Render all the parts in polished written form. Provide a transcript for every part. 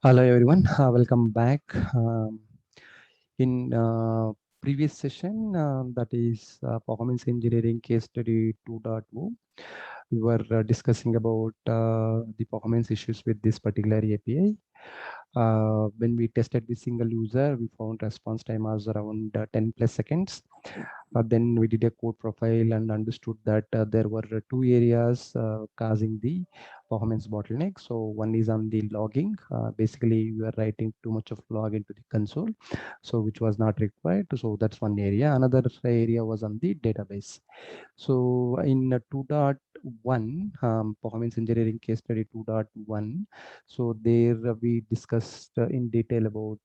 Hello everyone, welcome back. In previous session, that is performance engineering case study 2.0, we were discussing about the performance issues with this particular API. When we tested the single user, we found response time was around 10 plus seconds. Then we did a code profile and understood that there were two areas causing the performance bottleneck. So one is on the logging. Basically, we are writing too much of log into the console, so which was not required. So that's one area. Another area was on the database. So in 2.1, performance engineering case study 2.1, so there we discussed in detail about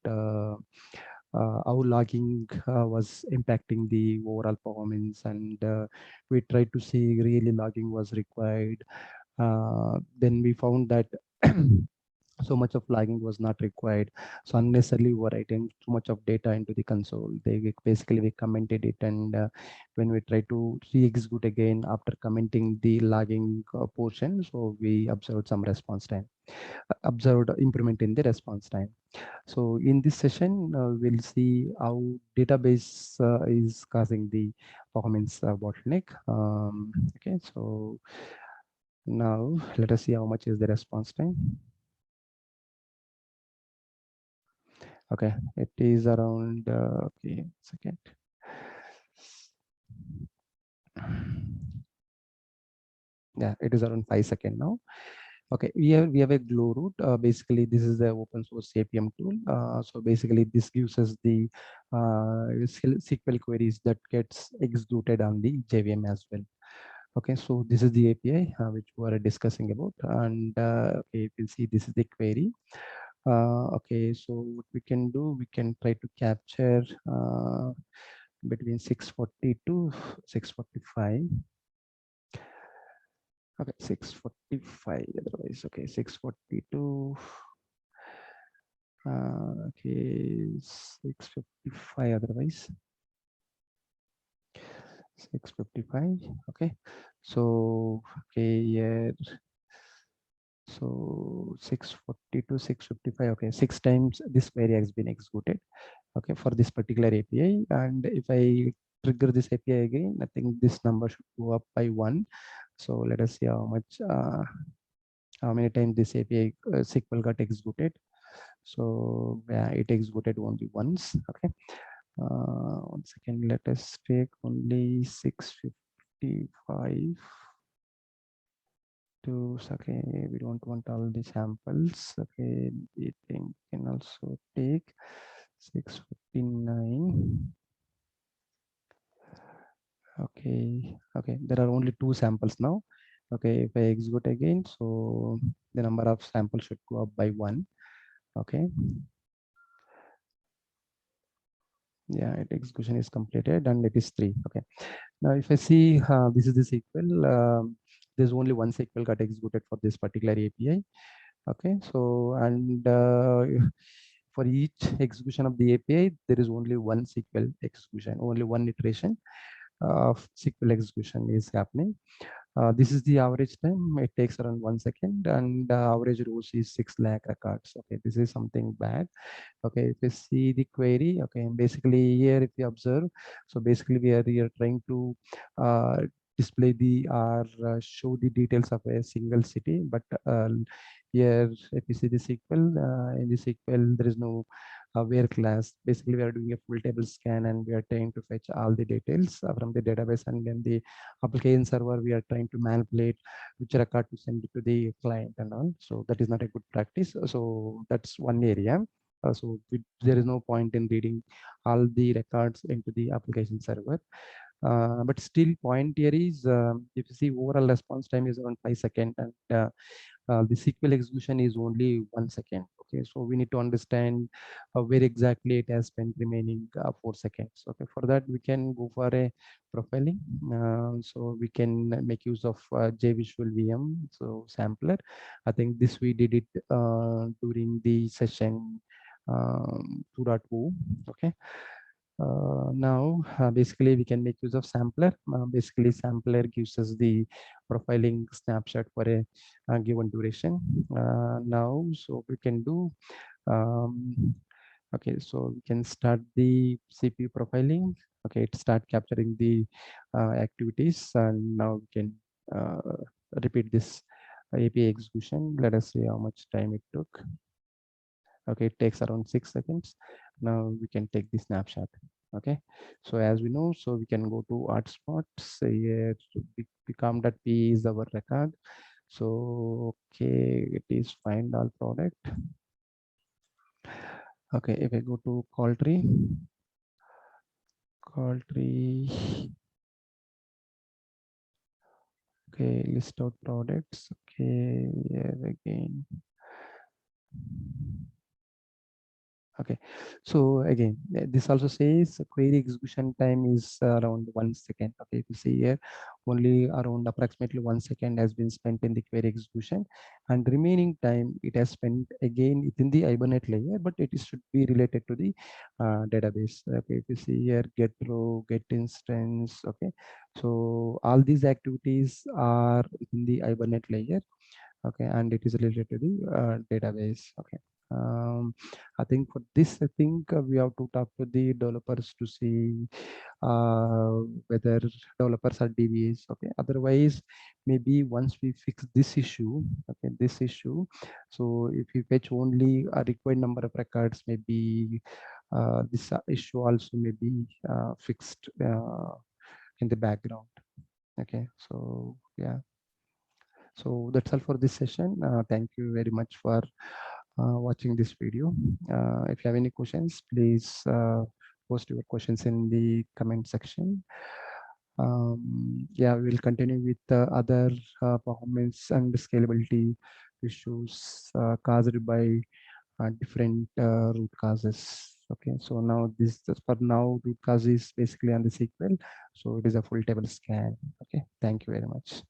how logging was impacting the overall performance, and we tried to see really logging was required. Then we found that so much of logging was not required. So unnecessarily we were writing too much of data into the console. Basically we commented it, and when we try to re-execute again after commenting the logging portion, so we observed some response time, observed improvement in the response time. So in this session, we'll see how database is causing the performance bottleneck. Okay, so now let us see how much is the response time. Okay, it is around, okay, second. Yeah, it is around 5 seconds now. Okay, we have a Glow root. Basically, this is the open source APM tool. So basically, this gives us the SQL queries that gets executed on the JVM as well. Okay, so this is the API which we are discussing about, and okay, you can see this is the query. Okay, so what we can do, we can try to capture between 640 to 645. Okay, 645 otherwise. Okay, 642. Okay, 655 otherwise. 655. Okay, so okay, yeah. So 640 to 655. Okay, 6 times this query has been executed. Okay, for this particular API, and if I trigger this API again, I think this number should go up by 1. So let us see how much, how many times this API SQL got executed. So yeah, it executed only once. Okay, 1 second. Let us take only 655 to. Okay, we don't want all the samples. Okay, we can also take 659. Okay, okay, there are only 2 samples now. Okay, if I execute again, so the number of samples should go up by 1. Okay, yeah, execution is completed and it is 3. Okay, now if I see this is the SQL, there's only one SQL got executed for this particular API. Okay, so and for each execution of the API, there is only one SQL execution, only one iteration of SQL execution is happening. This is the average time. It takes around 1 second, and average rows is 6 lakh records. Okay, this is something bad. Okay, if you see the query, okay, basically here if you observe, so basically we are here trying to display the or show the details of a single city, but here if you see the SQL, in the SQL there is no where class. Basically we are doing a full table scan and we are trying to fetch all the details from the database, and then the application server we are trying to manipulate which record to send it to the client and all. So that is not a good practice. So that's one area. There is no point in reading all the records into the application server. But still point here is, if you see overall response time is around 5 seconds, and the SQL execution is only 1 second. Okay, so we need to understand where exactly it has spent remaining 4 seconds. Okay, for that we can go for a profiling. So we can make use of JVisual VM, so sampler. I think this we did it during the session 2.0. Okay, Now, basically, we can make use of sampler. Basically, sampler gives us the profiling snapshot for a given duration. Now, so we can do, okay, so we can start the CPU profiling. Okay, it start capturing the activities, and now we can repeat this API execution. Let us see how much time it took. Okay, it takes around 6 seconds. Now we can take the snapshot. Okay, so as we know, so we can go to hotspot. Say here, become.p is our record. So okay, it is find all product. Okay, if I go to call tree, okay, list out products. Okay, here again. Okay, so again, this also says query execution time is around 1 second. Okay, if you see here, only around approximately 1 second has been spent in the query execution, and remaining time it has spent again within the Hibernate layer, but it should be related to the database. Okay, if you see here, get row, get instance. Okay, so all these activities are in the Hibernate layer. Okay, and it is related to the database. Okay. I think for this, I think we have to talk to the developers to see whether developers are DBAs. Okay, otherwise maybe once we fix this issue, okay, this issue, so if we fetch only a required number of records, maybe this issue also may be fixed in the background. Okay, so yeah. So that's all for this session. Thank you very much for watching this video. If you have any questions, please post your questions in the comment section. Yeah, we'll continue with other performance and scalability issues caused by different root causes. Okay, so now this for now root cause is basically on the SQL, so it is a full table scan. Okay, thank you very much.